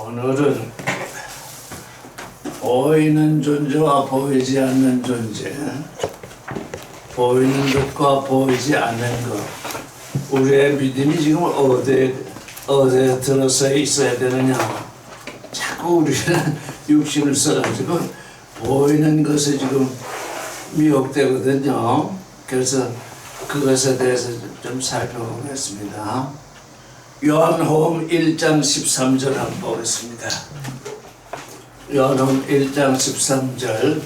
오늘은 보이는 존재와 보이지 않는 존재, 보이는 것과 보이지 않는 것, 우리의 믿음이 지금 어디에 들어서 있어야 되느냐. 자꾸 우리는 육신을 써가지고 보이는 것에 지금 미혹되거든요. 그래서 그것에 대해서 좀 살펴보겠습니다. 요한복음 1장 13절 한번 보겠습니다. 요한복음 1장 13절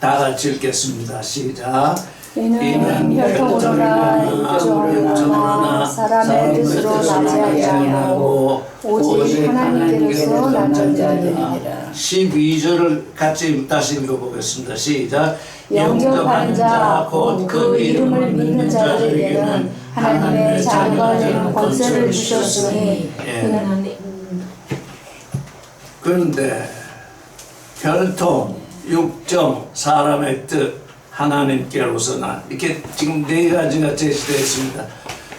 다 같이 읽겠습니다. 시작. 이는 혈통으로나 육정으로나 사람의 뜻으로 나지 아니하고 오직 하나님께로서 난 존재하니라. 12절을 같이 다시 읽어보겠습니다. 시작. 영접하는 자 곧 그 이름을 믿는 자들에게는 하나님의 자녀가 되는 권세를 주셨으니 그는 그런데 혈통, 육정, 사람의 뜻, 하나님께로서 난 이렇게 지금 네 가지가 제시되어 있습니다.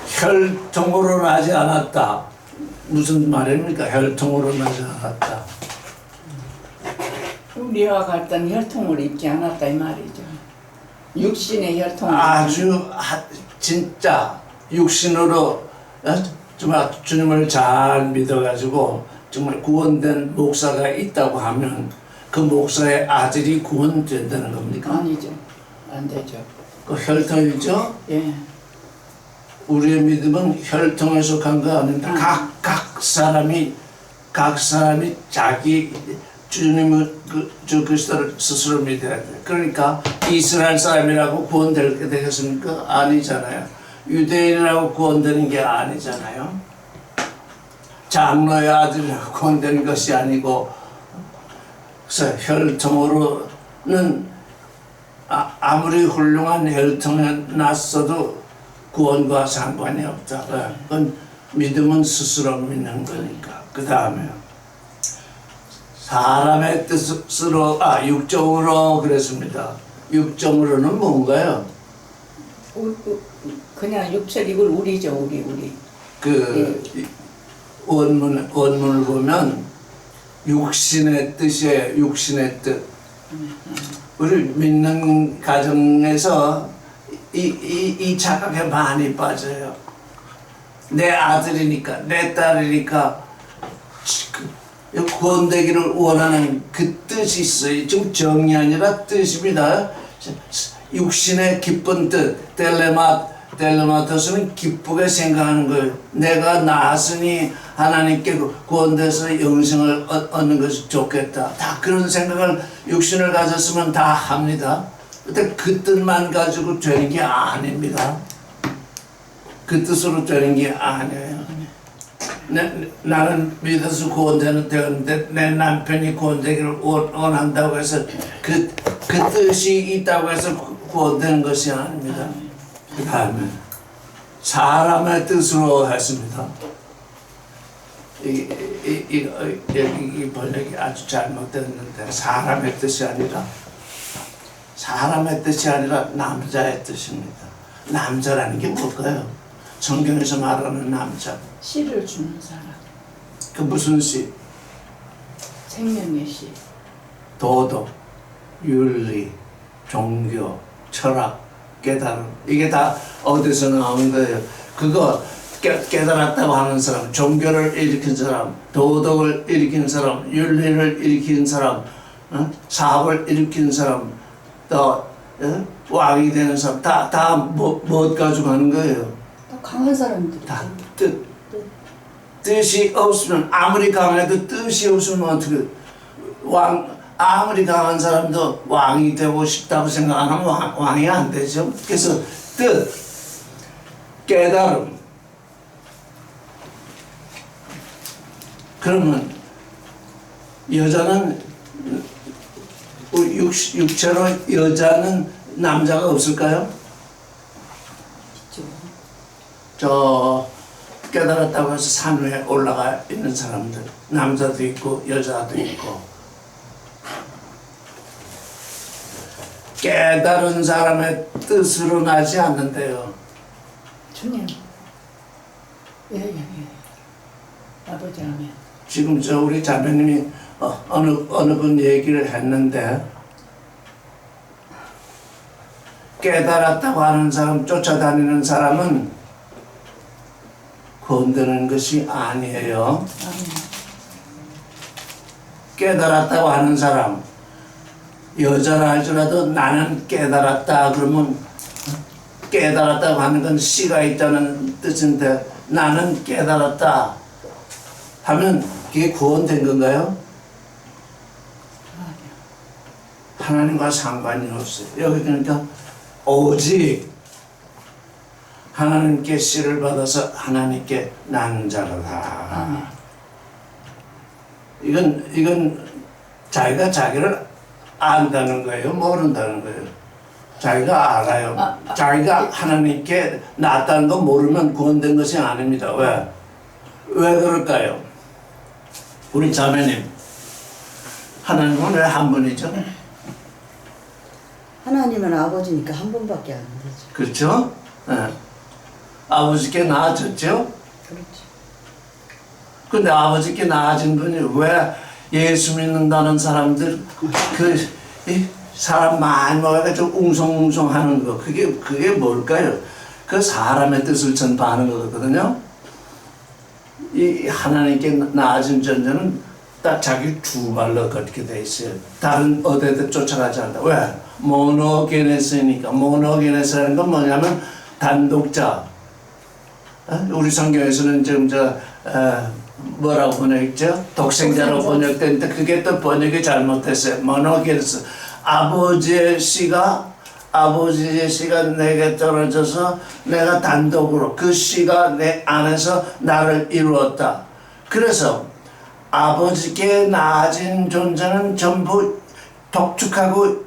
혈통으로 나지 않았다. 무슨 말입니까? 혈통으로 나지 않았다. 우리와 같은 혈통을 입지 않았다 이 말이죠. 육신의 혈통. 아주 진짜 육신으로 정말 주님을 잘 믿어가지고 정말 구원된 목사가 있다고 하면 그 목사의 아들이 구원된다는 겁니까? 아니죠. 안 되죠. 그 혈통이죠? 예. 우리의 믿음은 혈통에 속한 거 아닙니다. 각 사람이 자기 주님을 그리스도를 스스로 믿어야 돼. 그러니까 이스라엘 사람이라고 구원되게 되겠습니까? 아니잖아요. 유대인이라고 구원되는 게 아니잖아요. 장로의 아들이라고 구원되는 것이 아니고, 그래서 혈통으로는 아무리 훌륭한 혈통에 났어도 구원과 상관이 없다. 그건 믿음은 스스로 믿는 거니까. 그 다음에 사람의 뜻으로 육정으로 그랬습니다. 육정으로는 뭔가요? 그냥 육체 이걸 우리죠. 우리. 그 원문을 보면 육신의 뜻이에요. 육신의 뜻. 우리 믿는 가정에서 이 착각에 많이 빠져요. 내 아들이니까, 내 딸이니까 구원되기를 원하는 그 뜻이 있어요. 지금 정이 아니라 뜻입니다. 육신의 기쁜 뜻, 텔레마토스는 기쁘게 생각하는 거예요. 내가 나았으니 하나님께 구원돼서 영생을 얻는 것이 좋겠다. 다 그런 생각을 육신을 가졌으면 다 합니다. 근데 그 뜻만 가지고 되는 게 아닙니다. 그 뜻으로 되는 게 아니에요. 나는 믿어서 구원되는데 내 남편이 구원되기를 원한다고 해서 그 뜻이 있다고 해서 구원되는 것이 아닙니다. 그 다음에 사람의 뜻으로 했습니다. 이 번역이 아주 잘못됐는데 사람의 뜻이 아니라 남자의 뜻입니다. 남자라는 게 뭘까요? 성경에서 말하는 남자. 씨를 주는 사람. 그 무슨 씨? 생명의 씨. 도덕, 윤리, 종교, 철학, 깨달음. 이게 다 어디서 나온 거예요? 그거 깨달았다고 하는 사람, 종교를 일으킨 사람, 도덕을 일으킨 사람, 윤리를 일으킨 사람, 사업을 일으킨 사람, 또 왕이 되는 사람, 다 뭐 가지고 하는 거예요? 강한 사람들이 다 뜻이 없으면, 아무리 강해도 뜻이 없으면 어떻게 아무리 강한 사람도 왕이 되고 싶다고 생각 안 하면 왕이 안 되죠. 그래서 뜻, 깨달음. 그러면 여자는 육체로 여자는 남자가 없을까요? 저 깨달았다고 해서 산 위에 올라가 있는 사람들, 남자도 있고 여자도 있고. 깨달은 사람의 뜻으로 나지 않는데요. 주님. 예. 아버지 아멘. 지금 저 우리 자매님이 어느 분 얘기를 했는데 깨달았다고 하는 사람, 쫓아다니는 사람은 건드는 것이 아니에요. 깨달았다고 하는 사람, 여자라 할지라도 나는 깨달았다 그러면 깨달았다고 하는 건 씨가 있다는 뜻인데 나는 깨달았다 하면 그게 구원된 건가요? 하나님과 상관이 없어요. 여기 그러니까 오직 하나님께 씨를 받아서 하나님께 난 자로다. 이건 자기가 자기를 안다는 거예요? 모른다는 거예요? 자기가 알아요. 자기가 하나님께 낫다는 거 모르면 구원된 것이 아닙니다. 왜? 왜 그럴까요? 우리 자매님, 하나님은 왜 한 분이죠? 하나님은 아버지니까 한 번밖에 안 되죠. 그렇죠? 네. 아버지께 나아졌죠? 그렇죠. 근데 아버지께 나아진 분이 왜 예수 믿는다는 사람들 이 사람 많이 모여가지고 웅성웅성 하는 거 그게 뭘까요? 그 사람의 뜻을 전파하는 거거든요. 이 하나님께 나아진 존재는 딱 자기 두 발로 걷게 돼 있어요. 다른 어디에도 쫓아가지 않는다. 왜? 모노게네스니까. 모노게네스라는 건 뭐냐면 단독자. 우리 성경에서는 지금 뭐라고 번역했죠? 독생자로 번역됐는데 그게 또 번역이 잘못됐어요. 모노게네스. 아버지의 씨가 내게 떨어져서 내가 단독으로 그 씨가 내 안에서 나를 이루었다. 그래서 아버지께 나아진 존재는 전부 독특하고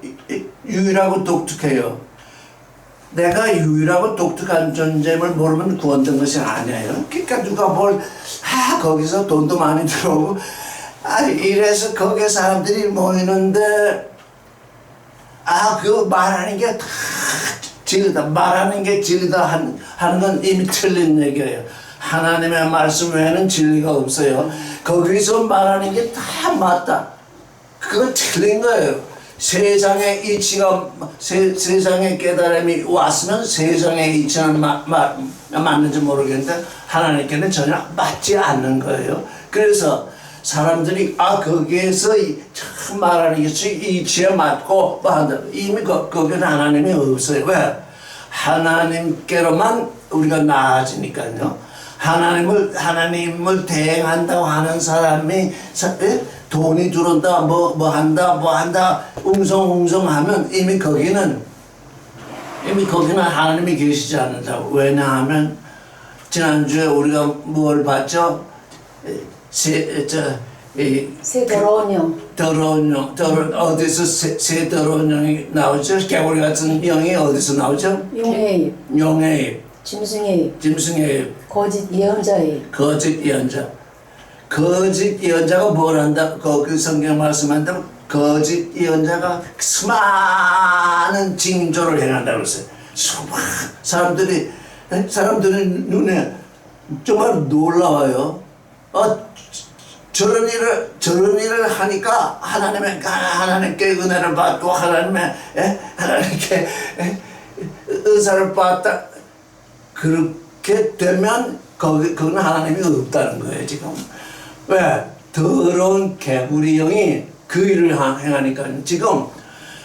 유일하고 독특해요. 내가 유일하고 독특한 존재임을 모르면 구원된 것이 아니에요. 그러니까 누가 거기서 돈도 많이 들어오고 이래서 거기에 사람들이 모이는데 그거 말하는 게 다 진리다. 말하는 게 진리다 하는 건 이미 틀린 얘기예요. 하나님의 말씀 외에는 진리가 없어요. 거기서 말하는 게 다 맞다. 그건 틀린 거예요. 세상의 이치가 세상의 깨달음이 왔으면 세상의 이치는 맞는지 모르겠는데 하나님께는 전혀 맞지 않는 거예요. 그래서 사람들이 거기에서 참 말하는 것이 이치에 맞고 한다. 이미 거기는 하나님이 없어요. 왜? 하나님께로만 우리가 나아지니까요. 하나님을 대행한다고 하는 사람이 돈이 들어온다 뭐 한다 웅성웅성하면 이미 거기는 하나님이 계시지 않는다고. 왜냐하면 지난주에 우리가 뭘 봤죠? 새 더러운 영. 더러운 영. 어디서 새 더러운 영이 나오죠? 개구리 같은 영이 어디서 나오죠? 용의 입. 용의 입. 짐승의 입. 짐승의 입. 거짓 예언자의 입. 거짓 예언자. 거짓 예언자가 뭘 한다? 그 성경 말씀한다면 거짓 예언자가 수많은 징조를 행한다고 그랬어요. 사람들이 눈에 정말 놀라워요. 저런 일을 하니까 하나님께 은혜를 받고 하나님께 은사를 받다. 그렇게 되면 그건 하나님이 없다는 거예요 지금. 왜? 더러운 개구리 영이 그 일을 행하니까. 지금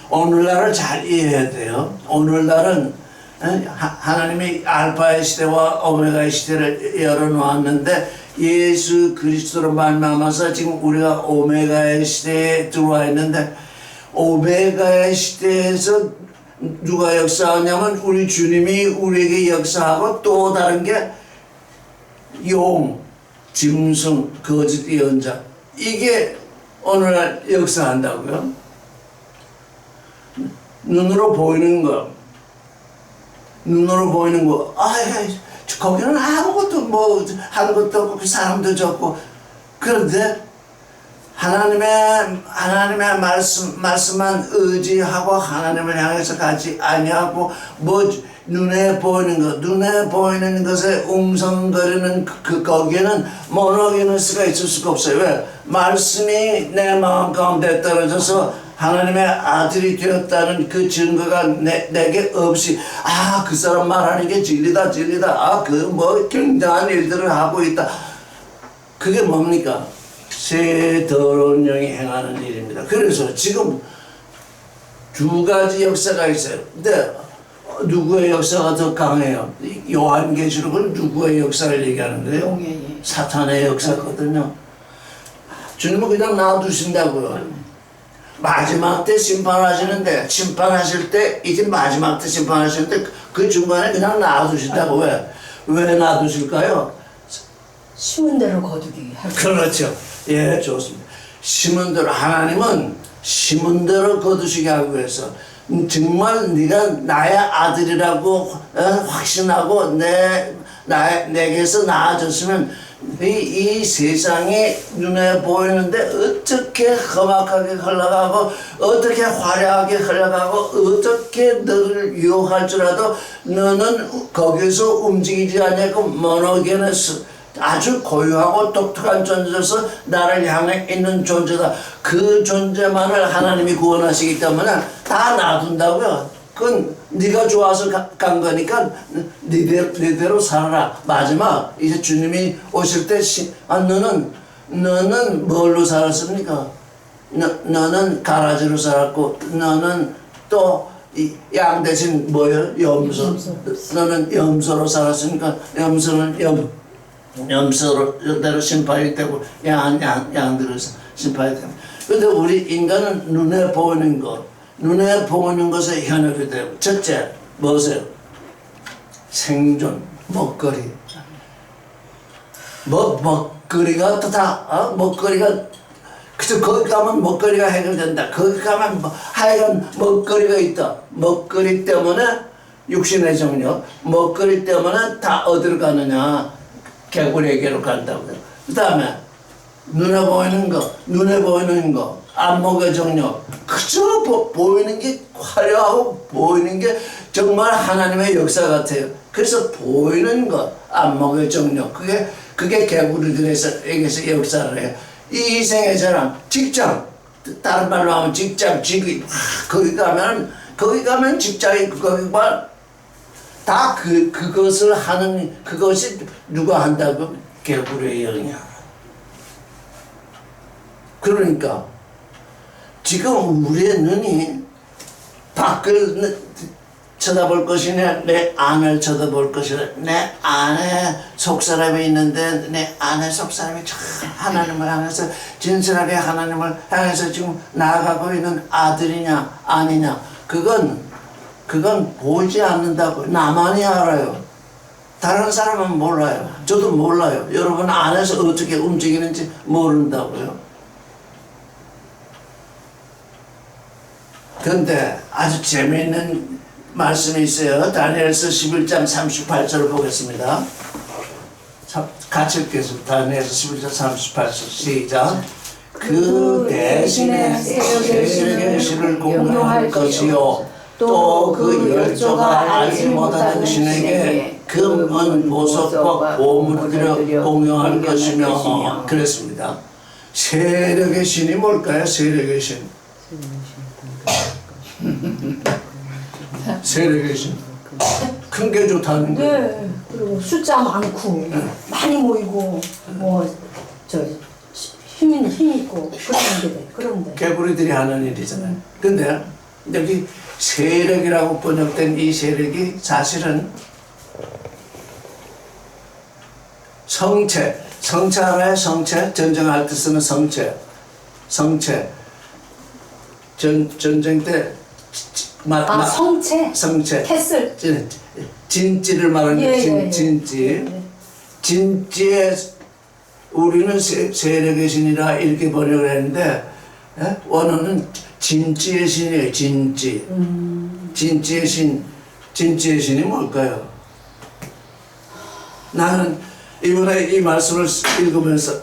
오늘날을 잘 이해해야 돼요. 오늘날은 하나님이 알파의 시대와 오메가의 시대를 열어놓았는데 예수 그리스도로 말미암아서 지금 우리가 오메가의 시대에 들어와 있는데 오메가의 시대에서 누가 역사하냐면 우리 주님이 우리에게 역사하고 또 다른 게 용, 짐승, 거짓 예언자 이게 오늘날 역사한다고요? 눈으로 보이는 거 거기는 아무것도 하는 것도 없고 사람도 적고 그런데 하나님의 말씀만 의지하고 하나님을 향해서 가지 아니하고 눈에 보이는 것에 웅성거리는 거기에는 모노게너스가 있을 수가 없어요. 왜? 말씀이 내 마음 가운데 떨어져서 하나님의 아들이 되었다는 그 증거가 내게 없이, 아, 그 사람 말하는 게 진리다. 아, 그 뭐 굉장한 일들을 하고 있다. 그게 뭡니까? 새 더러운 영이 행하는 일입니다. 그래서 지금 두 가지 역사가 있어요. 근데 누구의 역사가 더 강해요? 요한계시록은 누구의 역사를 얘기하는 거예요? 용의 사탄의 역사거든요. 주님은 그냥 놔두신다고요. 마지막 때 심판하시는데, 심판하실 때, 이제 마지막 때 심판하시는데 그 중간에 그냥 놔두신다고. 왜 놔두실까요? 심은 대로 거두기 할 그렇죠. 예, 좋습니다. 심은 대로, 하나님은 심은 대로 거두시게 하기 위해서 정말 네가 나의 아들이라고 확신하고 내게서 나아졌으면 이 세상이 눈에 보이는데 어떻게 험악하게 흘러가고 어떻게 화려하게 흘러가고 어떻게 너를 유혹할지라도 너는 거기서 움직이지 않고 모노게너스, 아주 고유하고 독특한 존재로서 나를 향해 있는 존재다. 그 존재만을 하나님이 구원하시기 때문에 다 놔둔다고요. 그건 네가 좋아서 간 거니까 네대로 살아라. 마지막 이제 주님이 오실 때 너는 뭘로 살았습니까? 너는 가라지로 살았고 너는 또 양 대신 뭐예요? 염소. 너는 염소로 살았으니까 염소는 염소대로 심판이 되고 양대로 심판이 되고. 근데 우리 인간은 눈에 보이는 것에 현혹이 되고. 첫째 뭐세요? 생존, 먹거리. 먹거리가 먹거리가 그저 거기 가면 먹거리가 해결된다. 거기 가면 하여간 먹거리가 있다. 먹거리 때문에 육신의 정력, 먹거리 때문에 다 어디로 가느냐? 개구리에게로 간다고요. 그 다음에 눈에 보이는 거, 안목의 정력. 그저 보이는 게 화려하고 보이는 게 정말 하나님의 역사 같아요. 그래서 보이는 것, 안목의 정력, 그게 개구리들에게서 역사를 해요. 이 희생의 자랑, 직장, 다른 말로 하면 직장, 직위, 거기 가면 직장이 거기가 다 그것을 하는, 그것이 누가 한다고? 개구리의 영이야. 그러니까 지금 우리의 눈이 밖을 쳐다볼 것이냐, 내 안을 쳐다볼 것이냐. 내 안에 속사람이 있는데 내 안에 속사람이 참 하나님을 향해서 진실하게 하나님을 향해서 지금 나아가고 있는 아들이냐 아니냐, 그건 보이지 않는다고. 나만이 알아요. 다른 사람은 몰라요. 저도 몰라요. 여러분 안에서 어떻게 움직이는지 모른다고요. 그런데 아주 재미있는 말씀이 있어요. 다니엘서 11장 38절을 보겠습니다. 같이 읽겠습니다. 다니엘서 11장 38절 시작. 그 대신에 세력의 신을 공경할 것이요 또 그 열조가 알지 못하는 신에게 금, 은, 보석과 보물을 들여 공경할 것이며 그랬습니다. 세력의 신이 뭘까요? 세력의 신. 세력의 신. 큰 게 좋다는 거예요. 네. 그리고 숫자 많고 많이 모이고 힘 있고 그런데 개구리들이 하는 일이잖아요. 근데 여기 세력이라고 번역된 이 세력이 사실은 성체 알아요? 성체? 전쟁할 때 쓰는 성체. 전쟁 때 성체. 캐슬. 진지를 말하는 예. 진지. 진지의 우리는 세력의 신이라 이렇게 번역을 했는데 원어는 진지의 신이에요. 진지. 진지의 신이 뭘까요? 나는 이번에 이 말씀을 읽으면서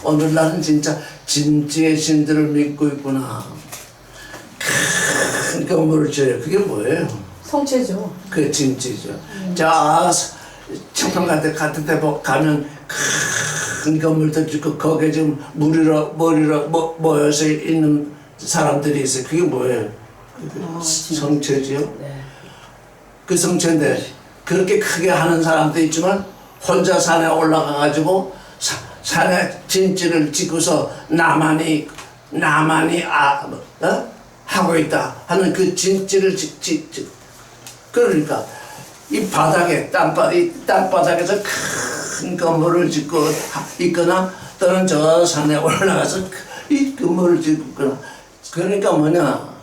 오늘 나는 진짜 진지의 신들을 믿고 있구나. 큰 건물을 지어요. 그게 뭐예요? 성체죠. 그 진지죠. 자, 청평 같은 데 가면 큰 건물들 있고 거기에 지금 머리로 모여서 있는 사람들이 있어요. 그게 뭐예요? 성체지요. 네. 그 성체인데 그렇게 크게 하는 사람도 있지만 혼자 산에 올라가가지고 산에 진지를 짓고서 나만이 하고 있다 하는 그 진지를 그러니까 이 바닥에 땅바닥에서 큰 건물을 짓고 있거나 또는 저 산에 올라가서 이 건물을 짓거나 그러니까 뭐냐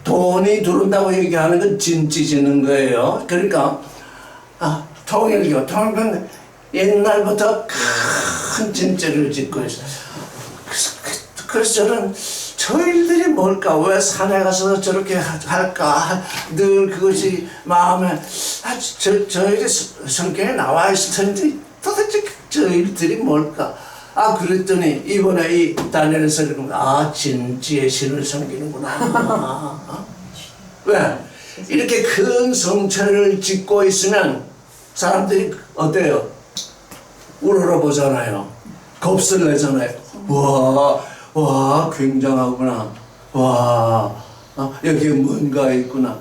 돈이 들어온다고 얘기하는 건 진지 짓는 거예요. 그러니까 통일교 옛날부터 큰 진지를 짓고 있어요. 그래서 저는 저희들이 뭘까? 왜 산에 가서 저렇게 할까? 늘 그것이 마음에 저희들이 성경에 나와 있을 텐데 도대체 저희들이 뭘까? 그랬더니 이번에 이 다니엘서 읽으면 진지의 신을 섬기는구나. 왜? 이렇게 큰 성체를 짓고 있으면 사람들이 어때요? 우러러보잖아요. 겁을 내잖아요. 와, 굉장하구나. 여기에 뭔가 있구나.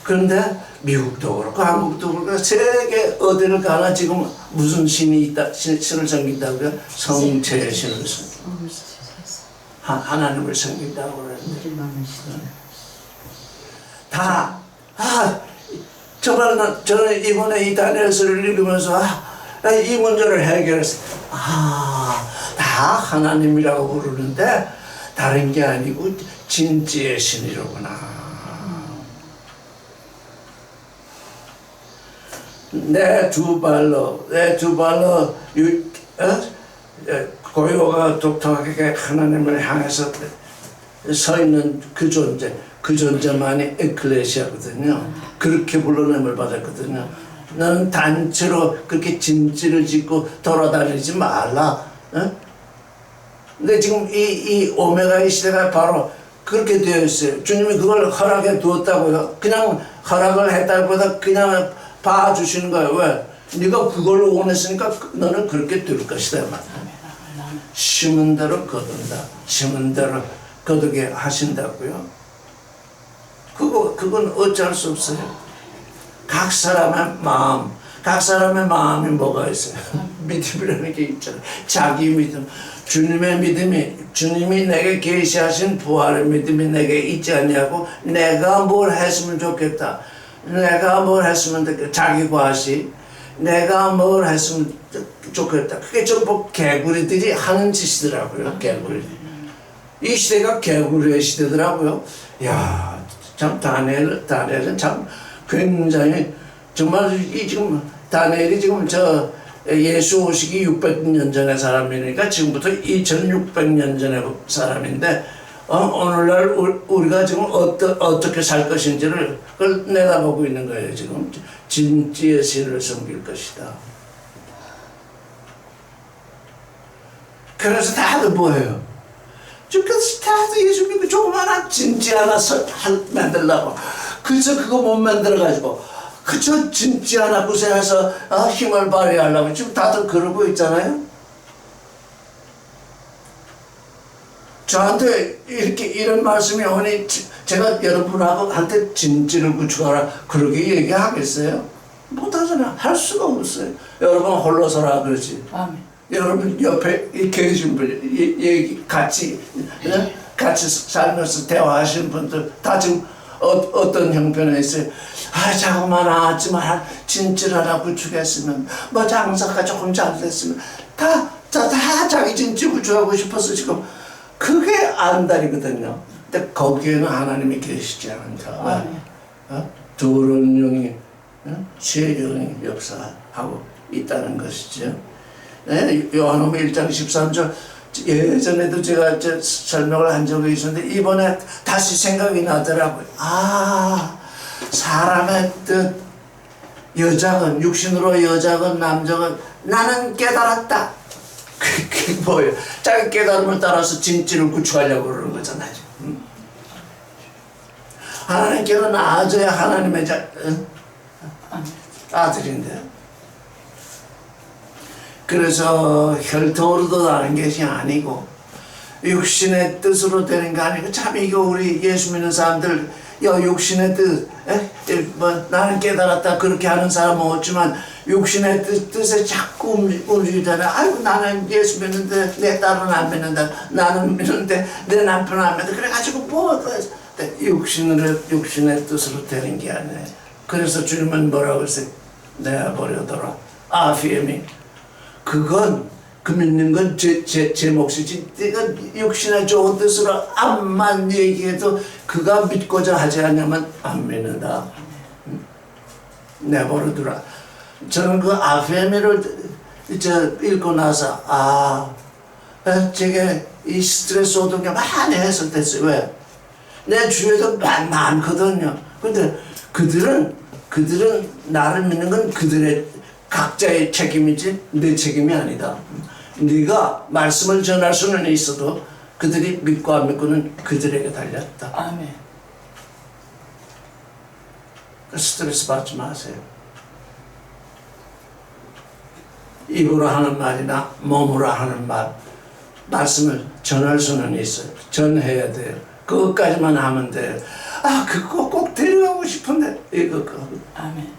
그런데 미국도 그렇고 한국도 그렇고 세계 어디를 가나 지금 무슨 신이 있다, 신을 섬긴다고요? 성체의 신을 섬긴다. 하나님을 섬긴다고 그러는데. 정말 저는 이번에 이 다니엘서를 읽으면서 이 문제를 해결했어요. 다 하나님이라고 부르는데 다른 게 아니고 진지의 신이로구나. 내 두 발로 고요가 독특하게 하나님을 향해서 서 있는 그 존재만이 에클레시아거든요. 그렇게 불러냄을 받았거든요. 너는 단체로 그렇게 진지를 짓고 돌아다니지 말라. 근데 지금 이 오메가의 시대가 바로 그렇게 되어 있어요. 주님이 그걸 허락해 두었다고요. 그냥 허락을 했다기보다 그냥 봐주시는 거예요. 왜? 네가 그걸로 원했으니까 너는 그렇게 될 것이다. 심은 대로 거둔다. 심은 대로 거두게 하신다고요. 그건 어쩔 수 없어요. 각 사람의 마음이 뭐가 있어요? 믿음이라는 게 있잖아요. 자기 믿음, 주님의 믿음이, 주님이 내게 계시하신 부활의 믿음이 내게 있지 않냐고. 내가 뭘 했으면 좋겠다. 내가 뭘 했으면 좋겠다. 자기 과시. 내가 뭘 했으면 좋겠다. 그게 전부 개구리들이 하는 짓이더라고요. 개구리. 이 시대가 개구리의 시대더라고요. 야, 참 다니엘은 참 굉장히 정말 지금 다니엘이 지금 예수 오시기 600년 전의 사람이니까 지금부터 2600년 전의 사람인데 오늘날 우리가 지금 어떻게 살 것인지를 그걸 내다보고 있는 거예요. 지금 진지의 신을 섬길 것이다. 그래서 다들 뭐예요? 그래서 다들 예수 믿고 조그마한 진지 하나 만들려고 그래서 그거 못 만들어가지고 그저 진지 하나 고생해서 힘을 발휘하려고 지금 다들 그러고 있잖아요. 저한테 이런 말씀이 오니 제가 여러분한테 진지를 구축하라 그러게 얘기하겠어요? 못하잖아. 할 수가 없어요. 여러분 홀로서라 그러지. 아멘. 여러분 옆에 계신 분 같이 살면서 대화하시는 분들 다 지금 어떤 형편에 있어요. 자꾸만 하지만 진지를 하나 구축했으면 뭐 장사가 조금 잘 됐으면 다 자기 진지 구축하고 싶어서 지금 그게 안달이거든요. 근데 거기에는 하나님이 계시지 않은가. 두려운 영이 죄의 영이 역사하고 있다는 것이죠. 네, 요한복음 1장 13절 예전에도 제가 설명을 한 적이 있었는데 이번에 다시 생각이 나더라고요. 사람의 뜻, 여자건 육신으로 여자건 남자건 나는 깨달았다. 그게 뭐예요? 자기 깨달음을 따라서 진지를 구축하려고 그러는 거잖아요. 하나님께로 나아져야 하나님의 아들인데. 그래서 혈통으로도 나는 것이 아니고 육신의 뜻으로 되는 게 아니고, 참 이거 우리 예수 믿는 사람들 육신의 뜻, 뭐 나는 깨달았다 그렇게 하는 사람은 없지만 육신의 뜻에 자꾸 움직이잖아요. 아이고 나는 예수 믿는데 내 딸은 안 믿는다, 나는 믿는데 내 남편은 안 믿는다. 그래가지고 뭐 육신의 뜻으로 되는 게 아니에요. 그래서 주님은 뭐라고 했어요? 내버려둬라. 아피엠이 그건 그 믿는 건 제 몫이지. 내가 육신의 좋은 뜻으로 암만 얘기해도 그가 믿고자 하지 않으면 안 믿는다. 내버려두라. 저는 그 아페미를 읽고 나서 제게 이 스트레스 오던 게 많이 해소됐어요. 왜? 내 주위에도 많거든요. 근데 그들은 나를 믿는 건 그들의 각자의 책임이지 내 책임이 아니다. 네가 말씀을 전할 수는 있어도 그들이 믿고 안 믿고는 그들에게 달렸다. 아멘. 스트레스 받지 마세요. 입으로 하는 말이나 몸으로 하는 말씀을 전할 수는 있어요. 전해야 돼요. 그것까지만 하면 돼요. 그거 꼭 데려가고 싶은데 이거 아멘.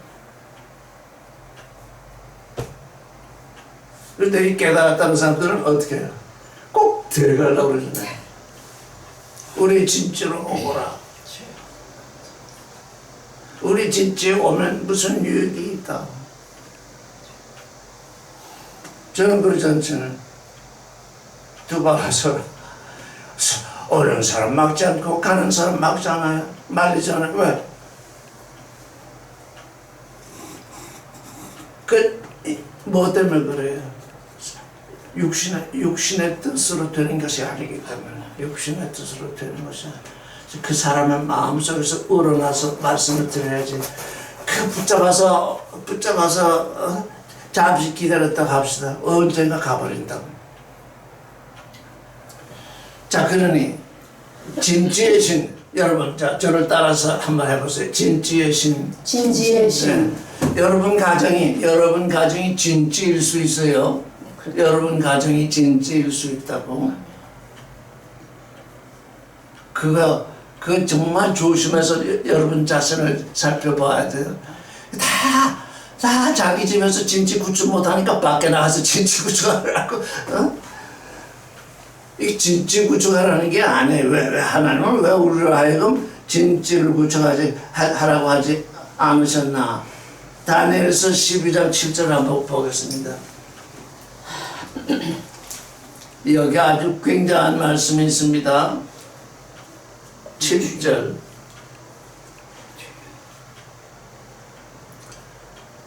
그런데 이 깨달았다는 사람들은 어떻게 해요? 꼭 데려가려고 그러잖아요. 우리 진짜로 오거라. 우리 진짜에 오면 무슨 유익이 있다. 저는 그러지 않잖아요. 두바라서 오는 사람 막지 않고 가는 사람 막잖아요. 말리잖아요. 왜? 뭐 때문에 그래요? 육신의 뜻으로 되는 것이 아니기 때문에. 육신의 뜻으로 되는 것이 그 사람의 마음속에서 우러나서 말씀을 드려야지. 붙잡아서 잠시 기다렸다고 합시다. 언젠가 가버린다고. 자, 그러니 진지의 신, 여러분, 자, 저를 따라서 한번 해보세요. 진지의 신. 진지의 신. 네. 여러분 가정이 진지일 수 있어요. 여러분 가정이 진지일 수 있다고. 그거 정말 조심해서 여러분 자신을 살펴봐야 돼요. 다 자기 집에서 진지 구축 못하니까 밖에 나가서 진지 구축하라고. 이 진지 구축하라는 게 아니에요. 왜 하나님은 왜 우리를 하여금 진지를 구축하라고 하지 않으셨나? 다니엘서 12장 7절 한번 보겠습니다. 여기 아주 굉장한 말씀이 있습니다. 7절.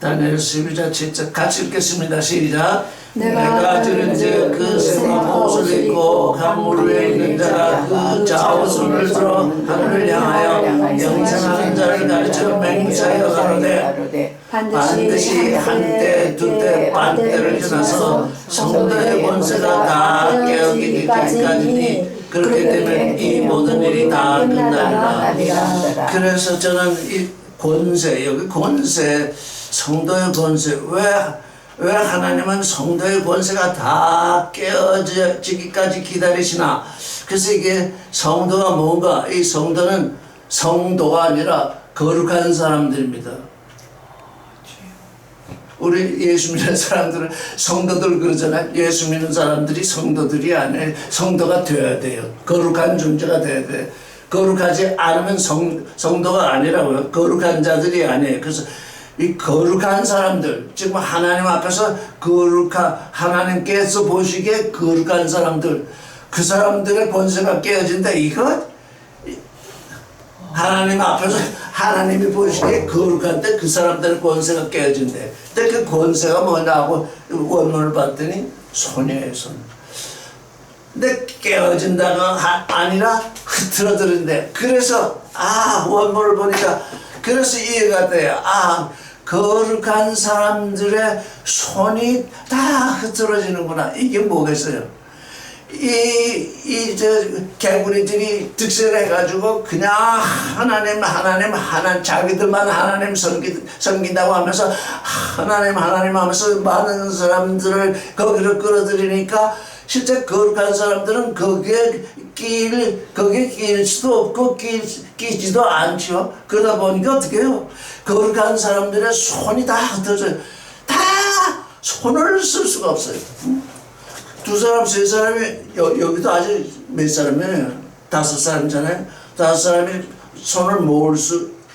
다니엘 12장 7절 같이 읽겠습니다. 시작. 내가 들은즉 그 새가 옷을 입고 강물 위에 있는 자가 그 좌우손을 들어 하늘을 향하여 영생하는 자를 가르쳐 맹세하여 가로되 반드시 한때 두때 반때를 지나서 성도의 권세가 다 깨어지기까지니 그렇게 되면 이 모든 일이 다 끝나리라. 그래서 저는 이 권세, 여기 권세, 성도의 권세, 왜 하나님은 성도의 권세가 다 깨어지기까지 기다리시나? 그래서 이게 성도가 뭔가, 이 성도는 성도가 아니라 거룩한 사람들입니다. 우리 예수 믿는 사람들은 성도들 그러잖아요. 예수 믿는 사람들이 성도들이 아니에요. 성도가 되어야 돼요. 거룩한 존재가 되어야 돼요. 거룩하지 않으면 성도가 아니라고요. 거룩한 자들이 아니에요. 그래서 이 거룩한 사람들, 지금 하나님 앞에서 하나님께서 보시기에 거룩한 사람들, 그 사람들의 권세가 깨어진다. 이거 하나님 앞에서 하나님이 보시기에 거룩한데 그 사람들의 권세가 깨어진대. 근데 그 권세가 뭐냐고 원문을 봤더니 손이에요, 손. 근데 깨어진다가 아니라 흐트러드는데. 그래서 원문을 보니까 그래서 이해가 돼요. 거룩한 사람들의 손이 다 흐트러지는구나. 이게 뭐겠어요? 저 개구리들이 득세해가지고 그냥 하나님 자기들만 하나님 섬긴다고 하면서 하나님 하면서 많은 사람들을 거기로 끌어들이니까 실제 거룩한 사람들은 거기에 끼일 수도 없고 끼지도 않죠. 그러다 보니까 어떻게 해요? 거룩한 사람들의 손이 다 흩어져요. 다 손을 쓸 수가 없어요. 두 사람, 세 사람이, 여기도 아직 몇 사람이에요? 5사람이잖아요? 5사람이 손을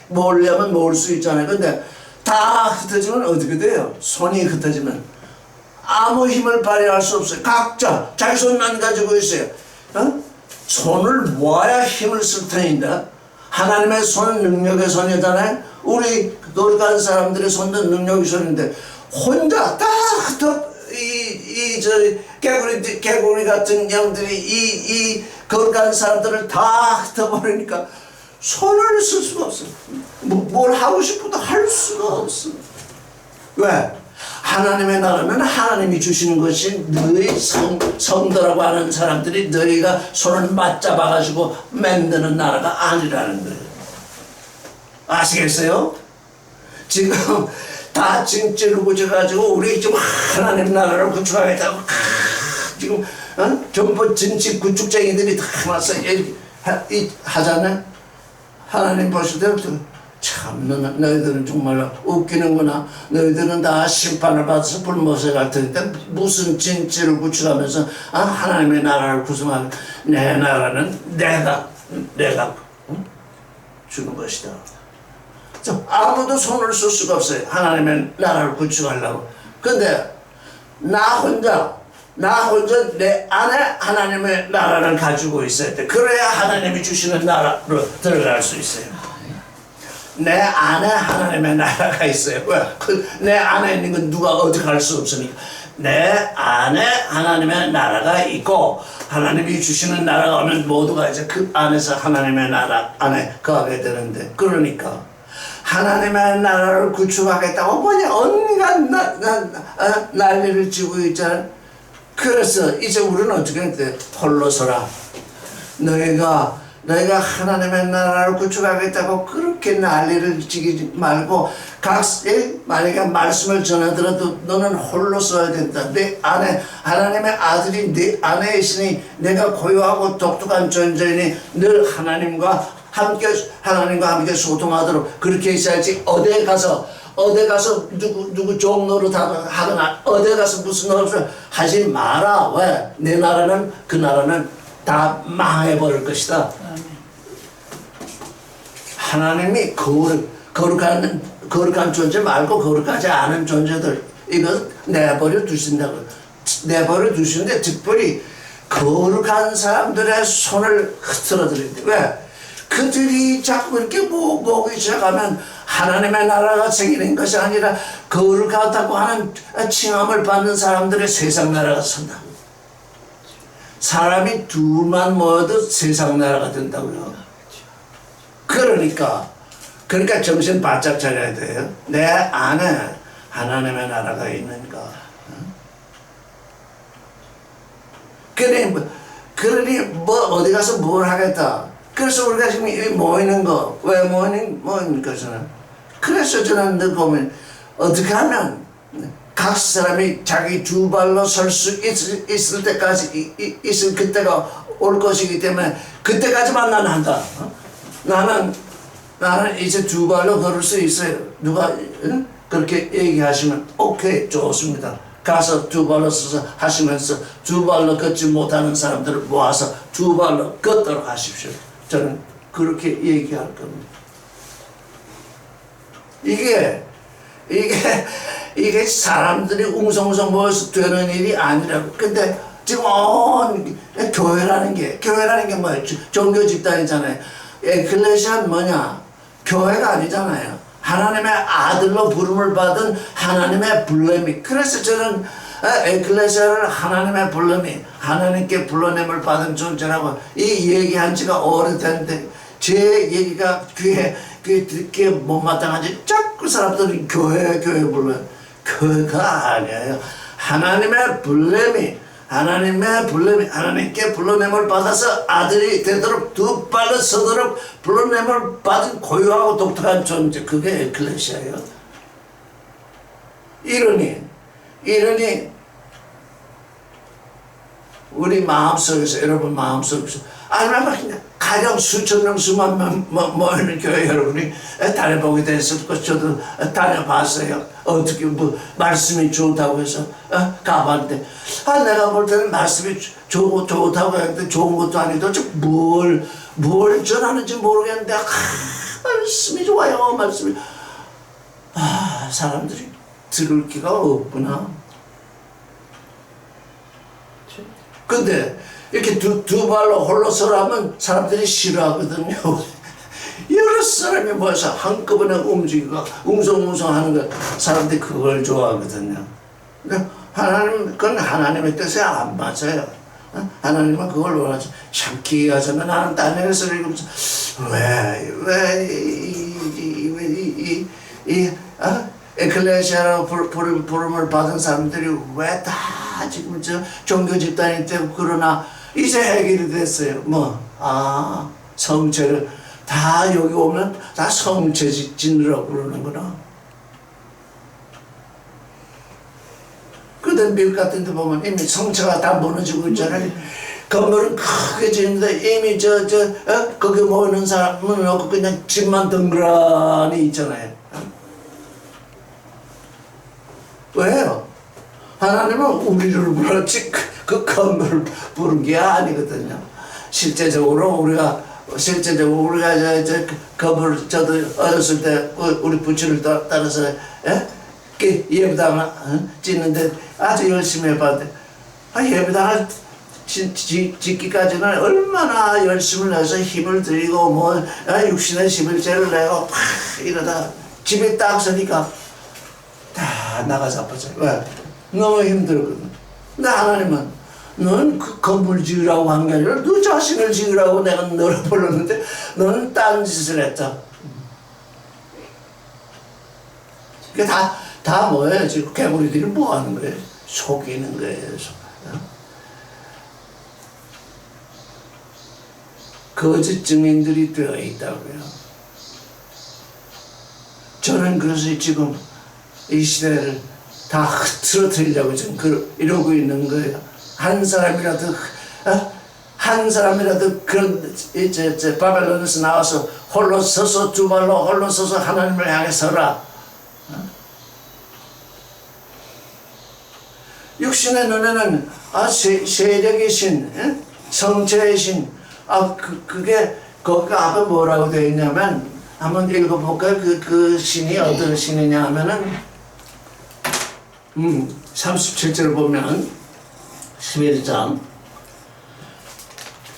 모으려면 모을 수 있잖아요. 근데 다 흩어지면 어떻게 돼요? 손이 흩어지면 아무 힘을 발휘할 수 없어요. 각자 자기 손만 가지고 있어요. 손을 모아야 힘을 쓸 테니까 하나님의 손은 능력의 손이잖아요. 우리 거룩한 사람들의 손도 능력의 손인데 혼자 다 개구리 같은 영들이 이 거룩한 사람들을 다 흩어버리니까 손을 쓸 수가 없어. 뭘 하고 싶어도 할 수가 없어. 왜? 하나님의 나라는 하나님이 주시는 것이 너희 성도라고 하는 사람들이 너희가 손을 맞잡아가지고 만드는 나라가 아니라는 거예요. 아시겠어요? 지금 다 찡찌르고져가지고 우리 지금 하나님 나라를 구축하겠다고 지금 전부 진치 구축쟁이들이 다 와서 하잖아요. 하나님 보실 때부터 참 너희들은 정말 웃기는구나. 너희들은 다 심판을 받아서 불못에 갈 텐데 무슨 진치를 구축하면서 하나님의 나라를 구성하는 내 나라는 내가 주는 것이다. 아무도 손을 쓸 수가 없어요. 하나님의 나라를 구축하려고. 근데 나 혼자 내 안에 하나님의 나라를 가지고 있어야 돼. 그래야 하나님이 주시는 나라로 들어갈 수 있어요. 내 안에 하나님의 나라가 있어요. 왜? 내 안에 있는 건 누가 어디 갈 수 없으니까. 내 안에 하나님의 나라가 있고 하나님이 주시는 나라가 오면 모두가 이제 그 안에서 하나님의 나라 안에 거하게 되는데, 그러니까 하나님의 나라를 구축하겠다고 뭐냐 언니가 난리를 치고 있잖아. 그래서 이제 우리는 어떻게 했대? 홀로 서라. 너희가 하나님의 나라를 구축하겠다고 그렇게 난리를 치지 말고 만약에 말씀을 전하더라도 너는 홀로 써야 된다. 내 안에 하나님의 아들이 내 안에 있으니 내가 고요하고 독특한 존재이니 늘 하나님과 함께 소통하도록 그렇게 있어야지. 어디에 가서 누구 종로로 하거나 어디에 가서 무슨 노릇을 하지 마라. 왜? 내 나라는 그 나라는 다 망해버릴 것이다. 하나님이 거룩한 존재 말고 거룩하지 않은 존재들 이거 내버려 두신다고. 내버려 두시는데 특별히 거룩한 사람들의 손을 흐트러뜨린다. 왜? 그들이 자꾸 이렇게 모으기 시작하면 하나님의 나라가 생기는 것이 아니라 거룩하다고 하는 칭함을 받는 사람들의 세상 나라가 선다. 사람이 둘만 모여도 세상 나라가 된다고요. 그러니까 정신 바짝 차려야 돼요. 내 안에 하나님의 나라가 있는가. 그러니 어디 가서 뭘 하겠다. 그래서 우리가 지금 모이는 거, 왜 모입니까, 저는? 그래서 저는 늘 보면, 어떻게 하면 각 사람이 자기 두 발로 설 수 있을 때까지, 있을 그때가 올 것이기 때문에, 그때까지만 나는 한다. 나는 이제 두 발로 걸을 수 있어요. 누가 그렇게 얘기하시면, 오케이, 좋습니다. 가서 두 발로 서서 하시면서 두 발로 걷지 못하는 사람들을 모아서 두 발로 걷도록 하십시오. 저는 그렇게 얘기할 겁니다. 이게 사람들이 웅성웅성 모여서 되는 일이 아니라고. 근데 지금 교회라는 게 뭐예요? 종교 집단이잖아요. 에클레시아는 뭐냐? 교회가 아니잖아요. 하나님의 아들로 부름을 받은 하나님의 불렘이. 그래서 저는 에클레시아를 하나님의 불렘이, 하나님께 불러냄을 받은 존재라고 이 얘기한 지가 오래됐는데 제 얘기가 귀에 듣기에 못마땅한지 자꾸 사람들이 교회 불러요. 교회가 아니에요. 하나님의 불렘이, 하나님께 불러냄을 받아서 아들이 되도록 두 발로 서도록 불러냄을 받은 고유하고 독특한 존재, 그게 에클레시아예요. 이러니 우리 마음속에서, 여러분 마음속에서 그냥 가령 수천 명 수만 명 모이는 교회 여러분이 다녀보게 됐을 저도 다녀봤어요. 어떻게 뭐 말씀이 좋다고 해서 가봤는데 내가 볼 때는 말씀이 좋다고 했는데 좋은 것도 아니고 뭘 전하는지 모르겠는데 말씀이 좋아요. 말씀이 사람들이 들을 기가 없구나. 근데 이렇게 두 발로 홀로 서라면 사람들이 싫어하거든요. 여러 사람이 모여서 한꺼번에 움직이고 웅성웅성하는 거 사람들이 그걸 좋아하거든요. 그러니까 그건 하나님의 뜻에 안 맞아요. 하나님은 그걸 원하죠. 참 기이하잖아. 나는 딴 데서 읽으면서 에클레시아라고 부름을 받은 사람들이 왜 다 지금 종교 집단이 되고 그러나 이제 해결이 됐어요. 성체를 다 여기 오면 다 성체 짓느라고 그러는구나. 그런데 미국 같은 데 보면 이미 성체가 다 무너지고 있잖아요. 건물은 크게 지는데 이미 거기 모이는 사람은 없고 그냥 집만 덩그러니 있잖아요. 왜요? 하나님은 우리를 불렀지 그 건물을 부른 게 아니거든요. 실제적으로 우리가 건물 저도 어렸을 때 우리 부친을 따라서 예배당을 짓는데 아주 열심히 해봤는데 예배당을 짓기까지는 얼마나 열심을 해서 힘을 들이고 육신의 11제를 내고 이러다 집에 딱 서니까 다 나가자빠져요. 왜? 너무 힘들거든. 근데 하나님은 너는 그 건물 지으라고 한 게 아니라 너 자신을 지으라고 내가 너를 불렀는데 너는 딴 짓을 했다. 그게 다 뭐예요? 지금 개구리들이 뭐 하는 거예요? 속이는 거예요. 거짓 증인들이 되어 있다고요. 저는 그래서 지금 이 시대를 다 흐트러뜨리려고 지금 이러고 있는 거예요. 한 사람이라도 그런 바벨론에서 나와서 홀로 서서 두 발로 홀로 서서 하나님을 향해 서라. 육신의 눈에는 세력의 신, 성체의 신, 그게 거기 앞에 뭐라고 되어 있냐면 한번 읽어볼까요? 그 신이 어떤 신이냐 하면은 37절을 보면 11장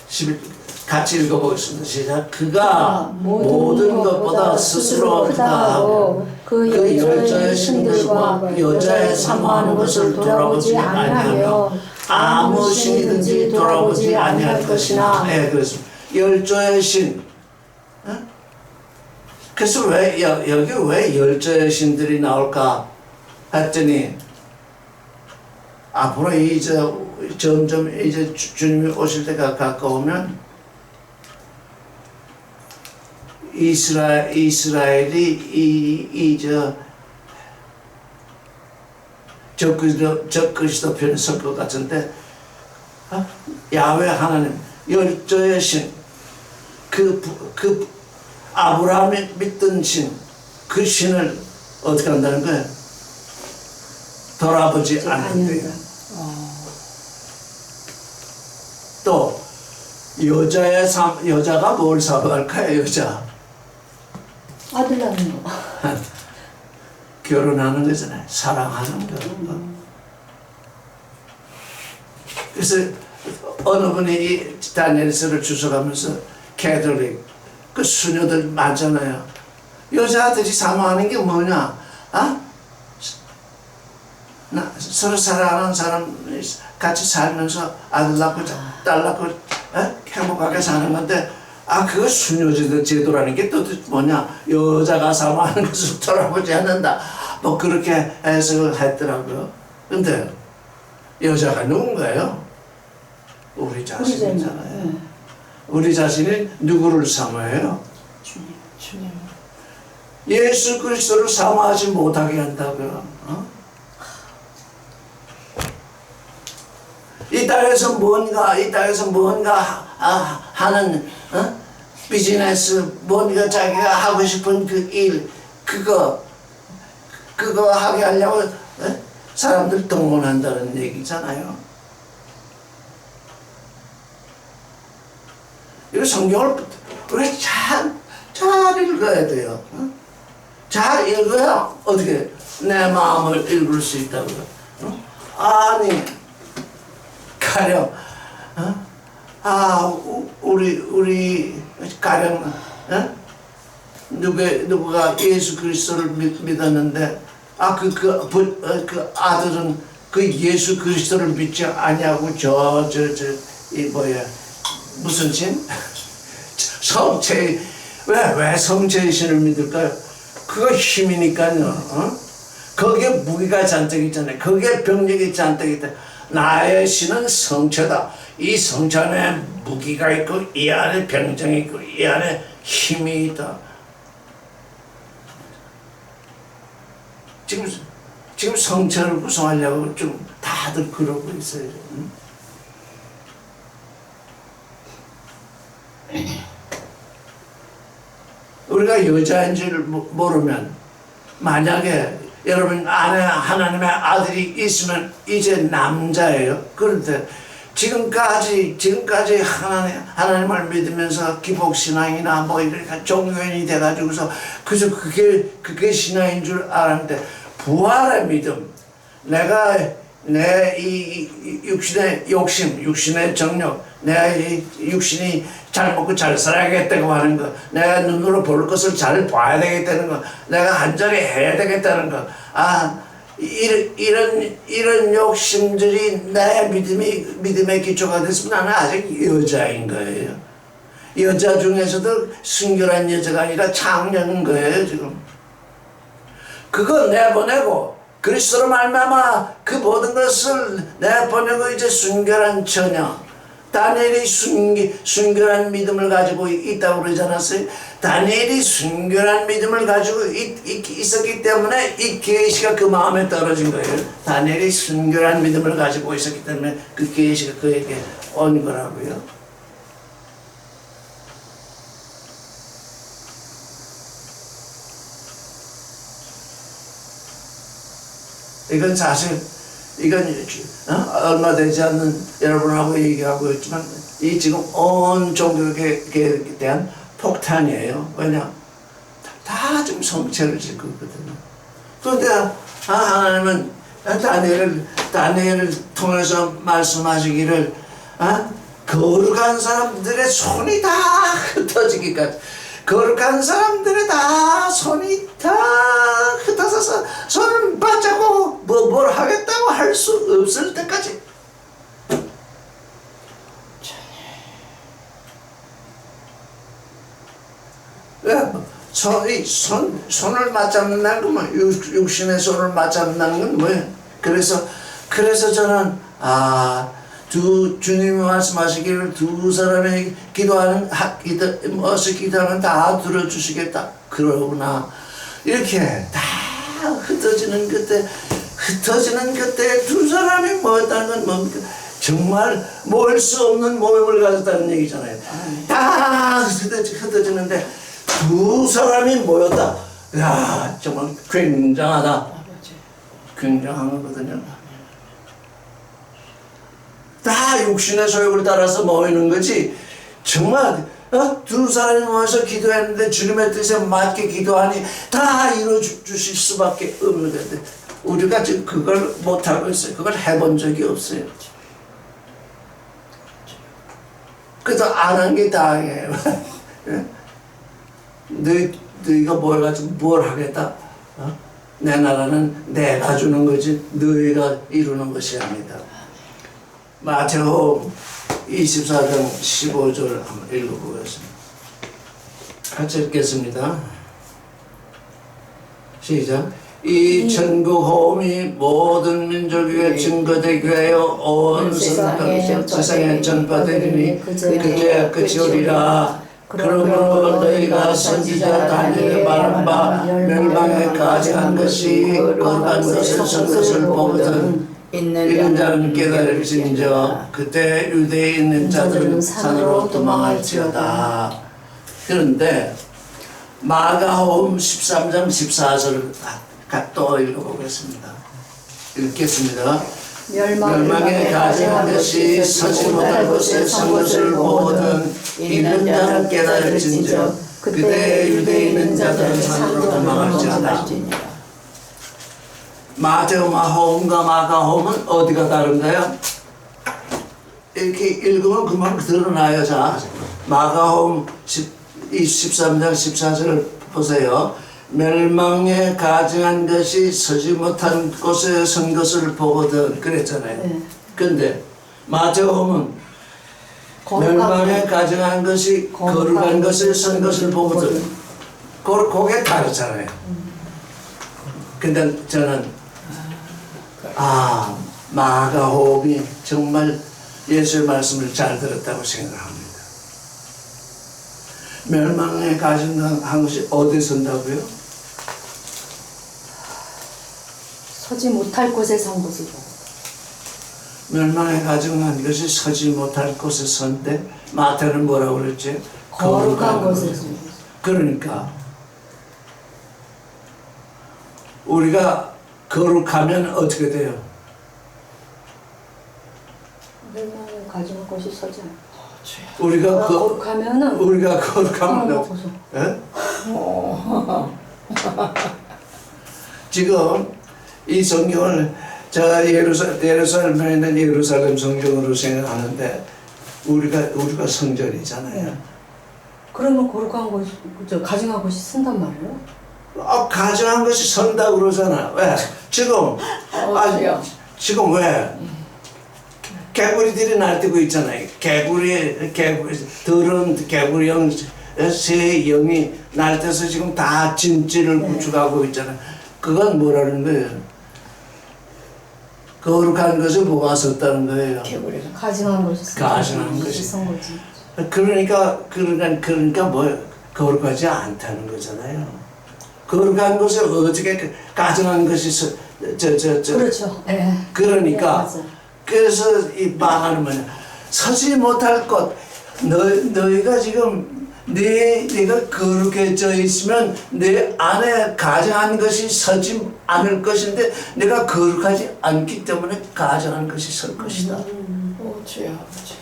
11 같이 읽어보겠습니다. 시작. 그가 모든 것보다 스스로 크다 하고 그 여자의 신들과 여자의 사모하는 것을 돌아보지 아니하며 아무 신이든지 돌아보지 아니할 것이나. 네, 그렇습니다. 열조의 신. 그래서 여기 왜 열조의 신들이 나올까 했더니 앞으로 점점 주님이 오실 때가 가까우면 이스라엘이 적그리스도 편에 설 것 같은데 야훼 하나님 열조의 신 그 아브라함이 믿던 신 그 신을 어떻게 한다는 거예요? 돌아보지 않는데요. 또 여자가 뭘 사모할까요? 여자 아들 낳는 거. 결혼하는 거잖아요. 사랑하는 거. 그래서 어느 분이 이 다니엘서를 주석하면서 캐톨릭 그 수녀들 많잖아요. 여자들이 사모하는 게 뭐냐? 서로 사랑하는 사람 같이 살면서 아들 낳고 딸 낳고 행복하게 사는 건데 그거 수녀 제도라는 게 또 뭐냐? 여자가 사모하는 것을 돌아보지 않는다. 뭐 그렇게 해석을 했더라고요. 근데 여자가 누군가요? 우리 자신이잖아요. 네. 우리 자신이 누구를 삼아요? 주님, 주님. 예수 그리스도를 삼아하지 못하게 한다고요. 이 땅에서 뭔가 하는 비즈니스, 뭔가 자기가 하고 싶은 그 일, 그거 하게 하려고 사람들 동원한다는 얘기잖아요. 이거 성경을 우리 잘 읽어야 돼요. 잘 읽어야 어떻게 내 마음을 읽을 수 있다고요. 아니 가령 우리 가령 누가 예수 그리스도를 믿었는데 그 아들은 그 예수 그리스도를 믿지 아니하고 무슨 신? 성체. 왜 성체의 신을 믿을까요? 그거 힘이니까요. 거기에 무기가 잔뜩 있잖아요. 거기에 병력이 잔뜩 있다. 나의 신은 성체다. 이 성체 안에 무기가 있고 이 안에 병정이 있고 이 안에 힘이 있다. 지금 성체를 구성하려고 좀 다들 그러고 있어요. 우리가 여자인 줄 모르면, 만약에 여러분 안에 하나님의 아들이 있으면 이제 남자예요. 그런데 지금까지 하나님을 믿으면서 기복신앙이나 뭐 이렇게 종교인이 돼가지고서 그저 그게 신앙인 줄 알았는데, 부활의 믿음, 내가 내 이 육신의 욕심, 육신의 정욕, 내 육신이 잘 먹고 잘 살아야겠다고 하는 거, 내가 눈으로 볼 것을 잘 봐야 되겠다는 거, 내가 한절에 해야 되겠다는 거, 이런 욕심들이 내 믿음의 기초가 됐으면 나는 아직 여자인 거예요. 여자 중에서도 순결한 여자가 아니라 창녀인 거예요, 지금. 그거 내보내고 그리스도로 말미암아 그 모든 것을 내보내고 이제 순결한 처녀, 다니엘이 순결한 믿음을 가지고 있다고 그러지 않았어요? 다니엘이 순결한 믿음을 가지고 있었기 때문에 이 계시가 그 마음에 떨어진 거예요. 다니엘이 순결한 믿음을 가지고 있었기 때문에 그 계시가 그에게 온 거라고요. 이건 사실, 얼마 되지 않는 여러분하고 얘기하고 있지만, 이 지금 온 종교에 대한 폭탄이에요. 왜냐? 다 지금 성체를 짓고 있거든요. 그런데, 하나님은 다니엘을 통해서 말씀하시기를, 거룩한 사람들의 손이 다 흩어지기까지, 거룩한 사람들의 다 손이 다 흩어져서 손을 맞자고 뭘 하겠다고 할 수 없을 때까지. 손을 맞잡는다는 건 뭐, 육신의 손을 맞잡는다는 건 뭐예요? 그래서 저는 주님이 말씀하시기를 두 사람이 기도하면 다 들어주시겠다. 그러구나. 이렇게 다 흩어지는 그때 두 사람이 모였다는 건 뭡니까? 정말 모을 수 없는 모임을 가졌다는 얘기잖아요. 다 흩어지는데 두 사람이 모였다. 야, 정말 굉장하다. 굉장한 거거든요. 다 육신의 소욕을 따라서 모이는 거지. 정말 두 사람이 모여서 기도했는데 주님의 뜻에 맞게 기도하니 다 이루어 주실 수밖에 없는 건데, 우리가 지금 그걸 못하고 있어요. 그걸 해본 적이 없어요. 그래서 안 한 게 다행이에요. 너희가 모여가지고 뭘 하겠다? 내 나라는 내가 주는 거지 너희가 이루는 것이 아니다. 마태복음 24장 15절 한번 읽어보겠습니다. 같이 읽겠습니다. 시작. 이 전국 호음이 모든 민족에게 증거되게 하여 온 세상에 전파되리니 그제야 끝이 오리라. 그러므로 너희가 선지자 다니엘이 말한 바 멸망에 가증한 것이 거룩한 것을 선 것을 보거든 이런 자는 깨달을지니저 그때 유대에 있는 자들은 산으로 도망할지어다. 그런데 마가복음 13장 14절을 또 읽어보겠습니다. 읽겠습니다. 멸망에 가증한 것이 서지 못할 곳에 선 것을 보거든 이는 자는 깨달을진저 그때 유대에 있는 자들은 산으로 도망할지어다. 마태복음과 마가복음은 어디가 다른가요? 이렇게 읽으면 금방 드러나요. 자, 마가복음 13장 14절을 보세요. 멸망에 가증한 것이 서지 못한 곳에 선 것을 보거든 그랬잖아요. 네. 근데 마태복음은 멸망에 가증한 것이 거룩한 것을 선 것을 보거든. 그게 다르잖아요. 근데 저는 마가복음이 정말 예수의 말씀을 잘 들었다고 생각합니다. 멸망에 가증한 것이 어디에 선다고요? 서지 못할 곳에 선 것을 멸망에 가증한 것이 서지 못할 곳에 선데 마태는 뭐라고 그랬지? 거룩한 곳에 선 것. 그러니까 우리가 거룩하면 어떻게 돼요? 멸망에 가증한 것이 서지 않아. 우리가 거룩하면은 거룩하면 예? 지금 이 성경을 저 예루살렘에 있는 예루살렘 성경으로 생각하는데 우리가 성전이잖아요. 그러면 거룩한 곳이 가증한 것이 쓴단 말이에요? 가증한 것이 선다 그러잖아. 왜? 지금 지금 왜? 개구리들이 날뛰고 있잖아요. 더러운 개구리형 새 영이 날뛰어서 지금 다 진지를 구축하고 있잖아요. 그건 뭐라는 거예요? 거룩한 것을 뭐가 썼다는 거예요? 개구리가 가증한 것이 가증한 것이 쓴 거지. 그러니까 뭐 거룩하지 않다는 거잖아요. 거룩한 것을 어떻게 가증한 것이 그렇죠. 네. 그러니까 네, 그래서 이 말하는 뭐냐 서지 못할 것 너희가 지금 내가 거룩해져 있으면 내 안에 가증한 것이 서지 않을 것인데 내가 거룩하지 않기 때문에 가증한 것이 설 것이다. 주여 아버지.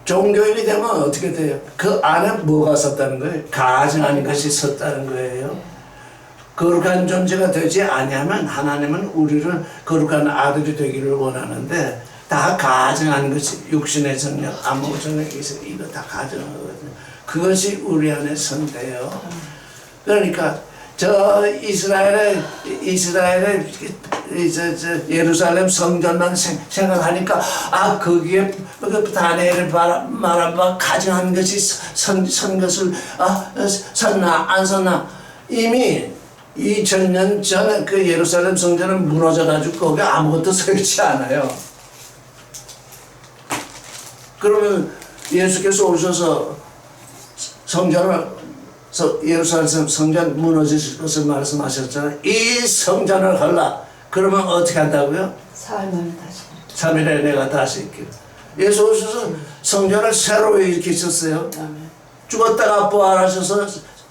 종교인이 되면 어떻게 돼요? 그 안에 뭐가 섰다는 거예요? 가증한 것이 섰다는 거예요. 거룩한 존재가 되지 아니하면 하나님은 우리를 거룩한 아들이 되기를 원하는데 다 가증한 것이 육신의 정력, 안목 정력이 있어 이거 다 가증한 거거든요. 그것이 우리 안에 선대요. 그러니까 저 이스라엘의 예루살렘 성전만 생각하니까 거기에 다니엘을 말한 바 가증한 것이 선 것을 섰나 안 섰나 이미 2000년 전에 그 예루살렘 성전은 무너져가지고 거기 아무것도 서 있지 않아요. 그러면 예수께서 오셔서 예루살렘 성전 무너질 것을 말씀하셨잖아요. 이 성전을 헐라. 그러면 어떻게 한다고요? 4일 만에 다시. 3일에 내가 다시 일으키리. 예수 오셔서 성전을 새로 일으키셨어요. 죽었다가 부활하셔서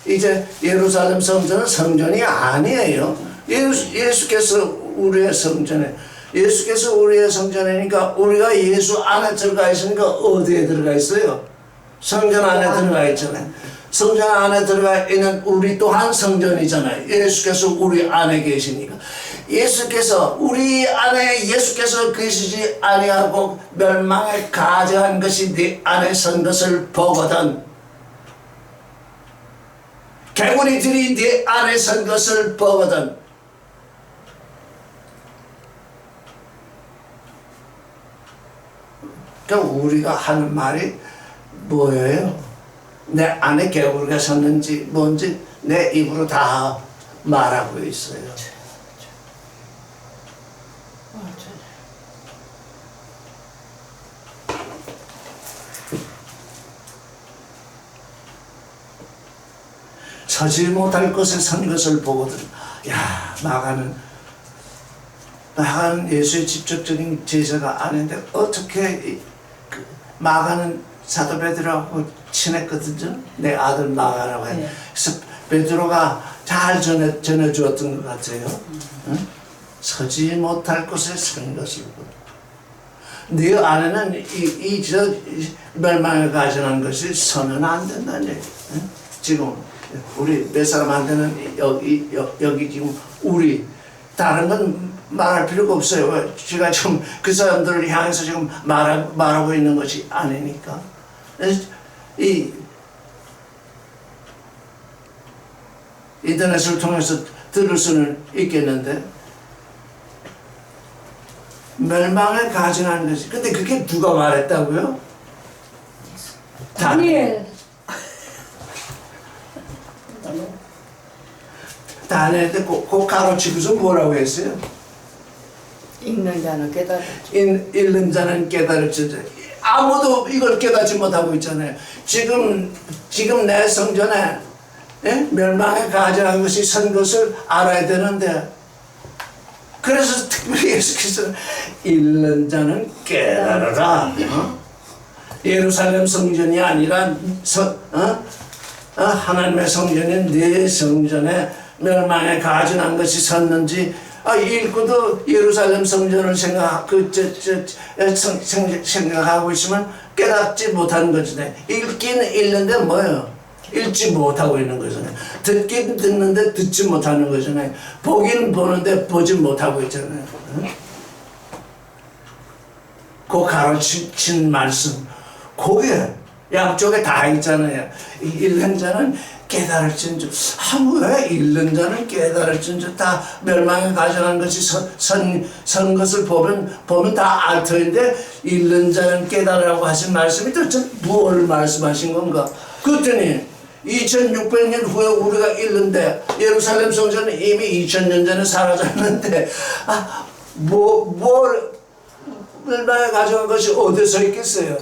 이제 예루살렘 성전은 성전이 아니에요. 예수께서 우리의 성전에 예수께서 우리의 성전이니까 우리가 예수 안에 들어가 있으니까 어디에 들어가 있어요? 성전 안에 들어가 있잖아요. 성전 안에 들어가 있는 우리 또한 성전이잖아요. 예수께서 우리 안에 계시니까. 우리 안에 예수께서 계시지 아니하고 멸망에 가증한 것이 네 안에 선 것을 보거든. 개구리들이 네 안에 선 것을 보거든. 그러니까 우리가 하는 말이 뭐예요? 내 안에 개구리가 섰는지 뭔지 내 입으로 다 말하고 있어요. 서지 못할 것에 선 것을 보거든. 야, 마가는 예수의 직접적인 제자가 아닌데 어떻게 마가는 사도 베드로하고 친했거든요. 내 아들 마가라고 해. 네. 그래서 베드로가 잘 전해주었던 것 같아요. 응? 서지 못할 곳에 선 것을 보고. 네 안에는 이 멸망에 가증한 것이 서면 안 된다는 얘기. 응? 지금 우리 몇 사람한테는 여기 지금 우리 다른 건 말할 필요가 없어요. 왜? 제가 지금 그 사람들을 향해서 지금 말하고 있는 것이 아니니까. 이 인터넷을 통해서 들을 수는 있겠는데 멸망을 가증한 것이. 근데 그게 누가 말했다고요? 다니엘. 다니엘한테 그 가로치고서 뭐라고 했어요? 읽는 자는 깨달았지. 읽는 자는 깨달을지어다. 아무도 이걸 깨닫지 못하고 있잖아요. 지금 내 성전에 멸망에 가증한 것이 선 것을 알아야 되는데, 그래서 특별히 예수께서는 읽는 자는 깨달으라. 예루살렘 성전이 아니라 하나님의 성전인 네 성전에 멸망에 가증한 것이 섰는지 읽고도 예루살렘 성전을 생각하고 있으면 깨닫지 못하는 거잖아요. 읽긴 읽는데 뭐예요? 읽지 못하고 있는 거잖아요. 듣긴 듣는데 듣지 못하는 거잖아요. 보긴 보는데 보지 못하고 있잖아요. 그 가르친 말씀, 그게 양쪽에 다 있잖아요. 읽는 자는 깨달을진저. 왜 읽는 자는 깨달을진저. 다 멸망에 가증한 것이 선 것을 보면 다 알 터인데 읽는 자는 깨달으라고 하신 말씀이 도대체 무엇을 말씀하신 건가? 그랬더니 2600년 후에 우리가 읽는데 예루살렘 성전은 이미 2000년 전에 사라졌는데 뭘 멸망에 가져간 것이 어디서 있겠어요?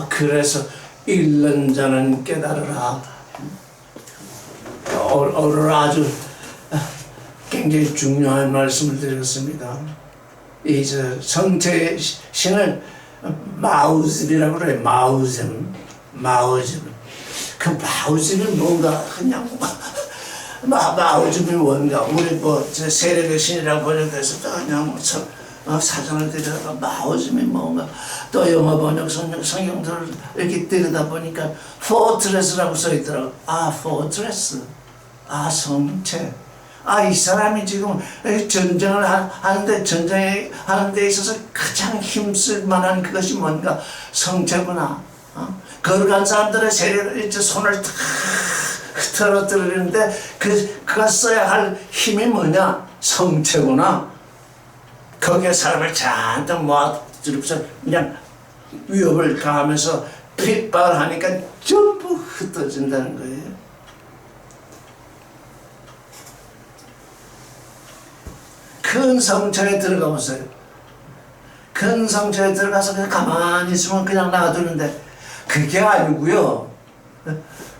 그래서 읽는 자는 깨달으라. 오늘 아주 굉장히 중요한 말씀을 드렸습니다. 이제 성체 신을 마우즘이라고 그래요. 마우즘. 그 마우즘이 뭔가 그냥 마우즘이 뭔가 우리 세력의 신이라고 번역해서 그냥 사전을 들여다가 마우즘이 뭔가 또 영어 번역 성경들을 이렇게 들여다보니까 포트레스라고 써있더라고. 포트레스. 성체. 이 사람이 지금 전쟁을 하는데 전쟁하는 데 있어서 가장 힘쓸 만한 그것이 뭔가 성체구나. 거룩한 사람들의 세력을 이제 손을 탁 흐트러뜨리는데 그가 써야 할 힘이 뭐냐? 성체구나. 거기에 사람을 잔뜩 모아들고서 그냥 위협을 가하면서 핍박을 하니까 전부 흩어진다는 거예요. 큰 성체에 들어가 보세요. 큰 성체에 들어가서 그냥 가만히 있으면 그냥 놔두는데 그게 아니고요.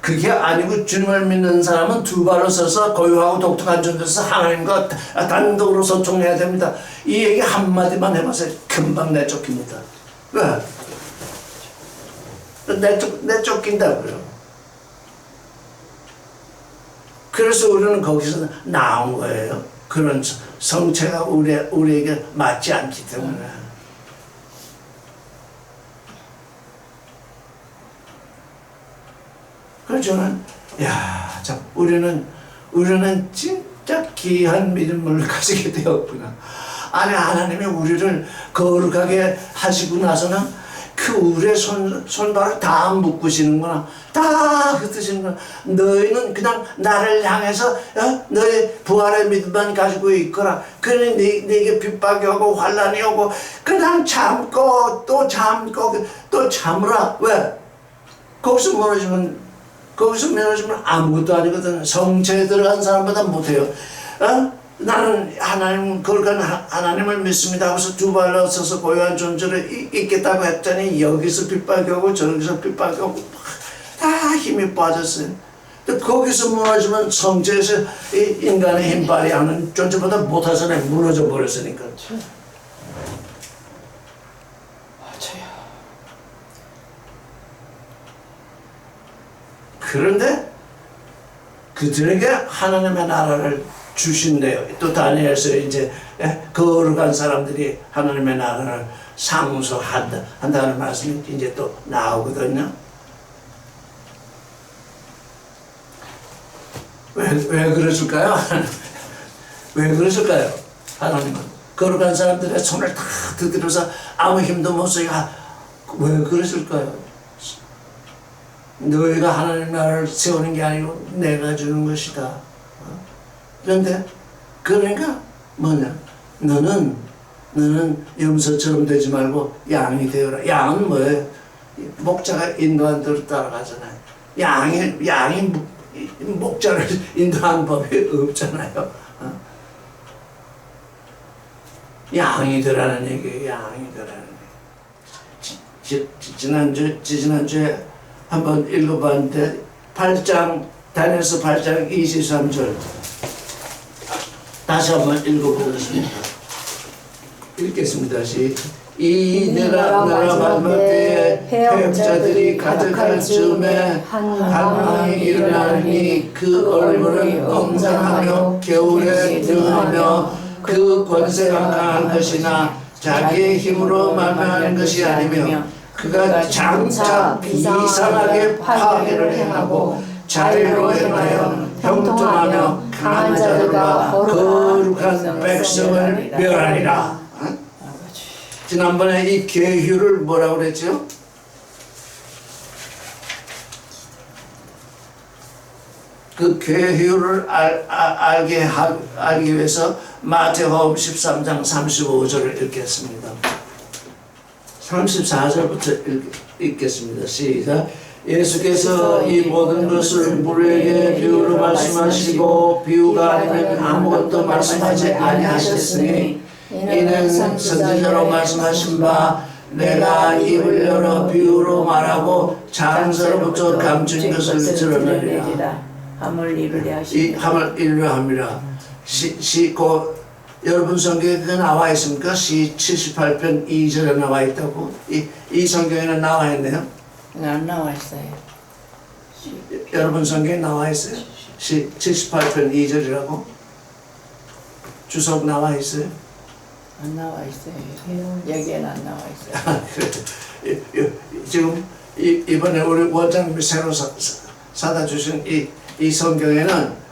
그게 아니고 주님을 믿는 사람은 두 발로 서서 고요하고 독특한 존재에서 하나님과 단독으로 소통해야 됩니다. 이 얘기 한마디만 해보세요. 금방 내쫓깁니다. 왜? 내쫓긴다고요. 그래서 우리는 거기서 나온 거예요. 그런 성체가 우리에게 맞지 않기 때문에. 그래서 저는 우리는 진짜 귀한 믿음을 가지게 되었구나. 하나님이 우리를 거룩하게 하시고 나서는 그 우리의 손발을 다 묶으시는구나. 다 흩으시는구나. 너희는 그냥 나를 향해서 너의 부활의 믿음만 가지고 있거라. 그러니 네게 핍박이 오고 환란이 오고 그냥 참고 또 참고 또 참으라. 왜? 거기서 무너지면 아무것도 아니거든. 성체에 들어간 사람보다 못해요. 나는 하나님을 믿습니다 하고서 두 발로 서서 고요한 존재로 있겠다고 했더니 여기서 빗박이고 저기서 빗박이고 다 힘이 빠졌어요. 거기서 무너지면 성체에서 인간의 힘 발휘하는 존재보다 못하잖아요. 무너져 버렸으니까. 맞아요. 그런데 그들에게 하나님의 나라를 주신대요. 또 다니엘서 이제 거룩한 사람들이 하나님의 나라를 상속한다는 말씀이 이제 또 나오거든요. 왜 그러실까요? 왜 그러실까요? 하나님은 거룩한 사람들의 손을 다 들들어서 아무 힘도 못 쓰게 왜 그러실까요? 너희가 하나님 나라를 세우는 게 아니고 내가 주는 것이다. 그런데 그러니까 뭐냐? 너는 염소처럼 되지 말고 양이 되어라. 양은 뭐예요? 목자가 인도한 대로 따라가잖아요. 양이 목자를 인도한 법이 없잖아요. 양이 되라는 얘기예요. 양이 되라는 얘기. 지난주에 한번 읽어봤는데 8장 다니엘서 8장 23절 다시 한번 읽어보겠습니다. 읽겠습니다. 이 나라 마지막 때에 패역자들이 가득할 즈음에 한 왕이 일어나니 그 얼굴은 엉장하며 겨울에 능하며 그 권세가 강한 것이나 자기의 힘으로 말미암는 것이 아니며 그가 장차 비상하게 파괴를 행하고 자유로 행하여 형통하며 강한 자들과 거룩한 백성을 멸하리라. 지난번에 이 계휴를 뭐라고 그랬죠? 그 계휴를 알기 위해서 마태복음 13장 35절을 읽겠습니다. 34절부터 읽겠습니다. 시작. 예수께서 이 모든 것을 무리에게 비유로 말씀하시고 비유가 아니면 아무것도 말씀하지 아니하셨으니 이는 선지자로 말씀하신 바 내가 입을 열어 비유로 말하고 장서로부터 감춘 것을 드러내리라. 함을 이루려 하시니 이 함을 이루려 함이라. 여러분 성경에 그거 나와 있습니까? 시 78편 2절에 나와 있다고. 이 성경에는 나와 있네요. 안 나와 있어요. 여러분 성경에 나와 있어요. 시 78편 2절이라고. 주석 나와 있어요. 안 나와 있어요. 여기에는 안 나와 있어요. 지금 이번에 우리 원장님이 새로 사다 주신 이 성경에는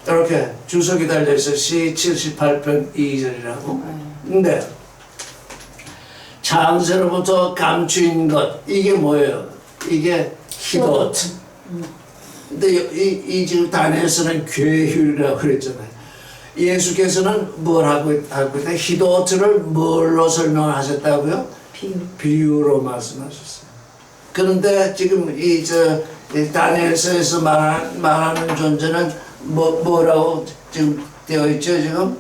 이렇게 주석이 달려있어요. 시 78편 2절이라고. 근데 창세로부터 감추인 것 이게 뭐예요? 이게 히도트. 근데 이 지금 다니엘서는 계휴라고 그랬잖아요. 예수께서는 뭘 하고 있다? 히도트를 뭘로 설명하셨다고요? 비유로 말씀하셨어요. 그런데 지금 이 다니엘서에서 말하는 존재는 뭐라고 지금 되어 있죠, 지금?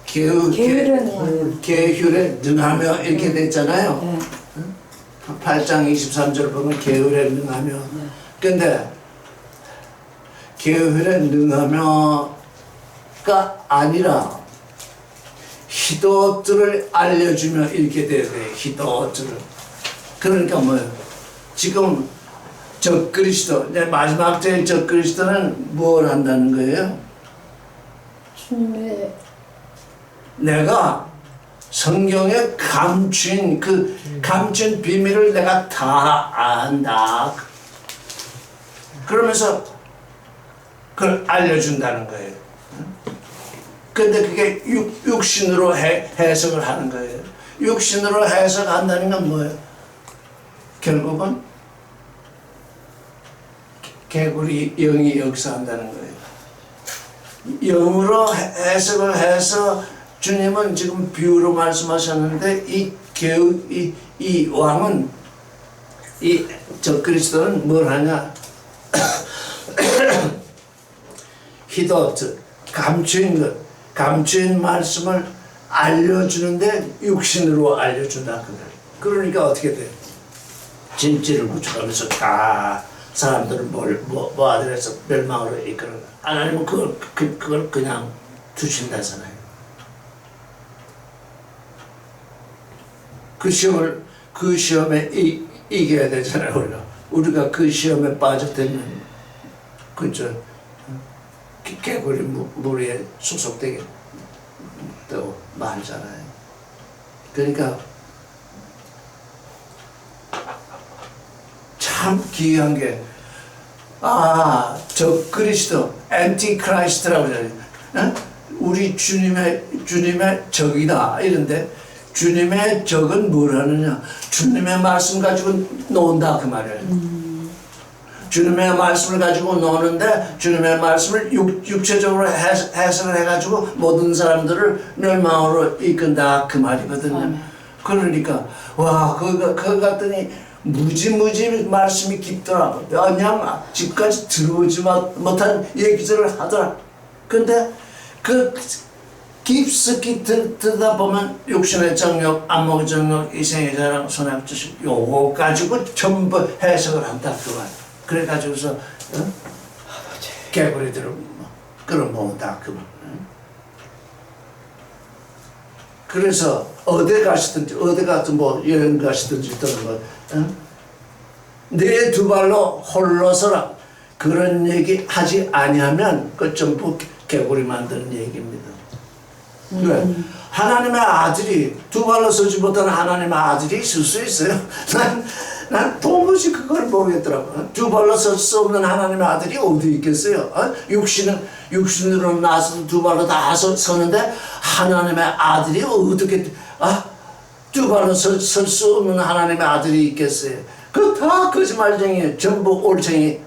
계휼에 능하며 이렇게 됐잖아요. 8장 23절 보면 계휼에 능하며. 근데 계휼에 능하며가 아니라 히도트를 알려주며 이렇게 돼야 돼요. 히도트를. 그러니까 뭐예요? 지금 적그리스도, 마지막 때의 적그리스도는 뭘 한다는 거예요? 주님의 내가 성경에 감춘 감춘 비밀을 내가 다 안다. 그러면서 그걸 알려준다는 거예요. 근데 그게 육신으로 해석을 하는 거예요. 육신으로 해석한다는 건 뭐예요? 결국은 개구리 영이 역사한다는 거예요. 영으로 해석을 해서 주님은 지금 비유로 말씀하셨는데 이 이 왕은 이 적그리스도는 뭘 하냐? 히도트 감추인 것, 감추인 말씀을 알려주는데 육신으로 알려준다 그 말. 그러니까 어떻게 돼? 진지를 부축하면서 다 사람들을 모아들여서 멸망으로 이끌어. 하나님은 그걸 그냥 두신다잖아요. 그 시험에 이겨야 되잖아요. 우리가 그 시험에 빠졌다면 그저 개구리 무리에 소속되게 또 말잖아요. 그러니까 참 귀한 게 적그리스도 엔티크라이스트라고 그러잖아요. 어? 우리 주님의 적이다 이런데 주님의 적은 뭘 하느냐? 주님의 말씀 가지고 논다 그 말이에요. 주님의 말씀을 가지고 노는데 주님의 말씀을 육체적으로 해석을 해가지고 모든 사람들을 멸망으로 이끈다 그 말이거든요. 그러니까 와 그거 같더니 무지 말씀이 깊더라. 그냥 집까지 들어오지 못한 얘기들을 하더라. 근데 그 깊숙이 듣다 보면 육신의 정욕, 안목의 정욕, 이생의 자랑, 손의 주식 요거 가지고 전부 해석을 한다 그 말. 그래가지고서 개구리들을 끌어모은다 그 말. 그래서 어디 가시든지 어디 가든 뭐 여행 가시든지 또는 뭐 내 두 발로 홀로 서라 그런 얘기 하지 아니하면 그 전부 개구리 만드는 얘기입니다. 왜? 하나님의 아들이 두 발로 서지 못하는 하나님의 아들이 있을 수 있어요. 난 도무지 그걸 모르겠더라고. 두 발로 설 수 없는 하나님의 아들이 어디 있겠어요? 육신으로 나서 두 발로 다 서는데 하나님의 아들이 어떻게 두 발로 설 수 없는 하나님의 아들이 있겠어요? 그 다 거짓말쟁이 전부 올챙이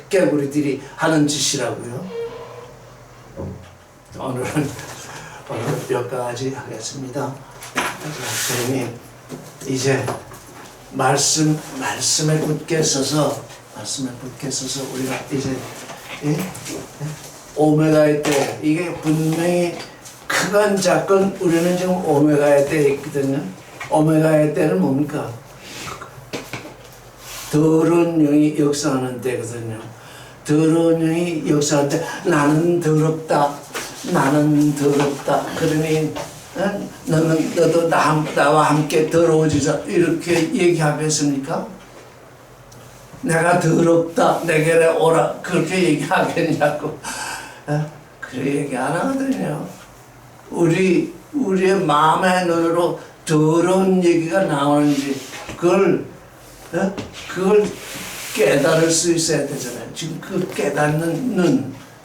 개구리들이 하는 짓이라고요. 오늘 여기까지 하겠습니다. 선생님 이제 말씀에 굳게 서서 우리가 이제 오메가의 때 이게 분명히 크건 작건 우리는 지금 오메가의 때에 있거든요. 오메가의 때는 뭡니까? 더러운 영이 역사하는 때거든요. 더러운 영이 역사할 때 나는 더럽다. 그러니 너도 나와 함께 더러워지자 이렇게 얘기하겠습니까? 내가 더럽다 내게로 오라 그렇게 얘기하겠냐고. 그렇게 얘기 안 하거든요. 우리의 마음의 눈으로 더러운 얘기가 나오는지 그걸 깨달을 수 있어야 되잖아요. 지금 그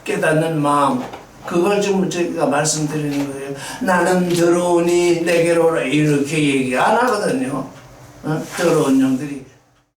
깨닫는 마음 그걸 지금 제가 말씀드리는 거예요. 나는 더러우니 내게로 오라 이렇게 얘기 안 하거든요. 더러운 영들이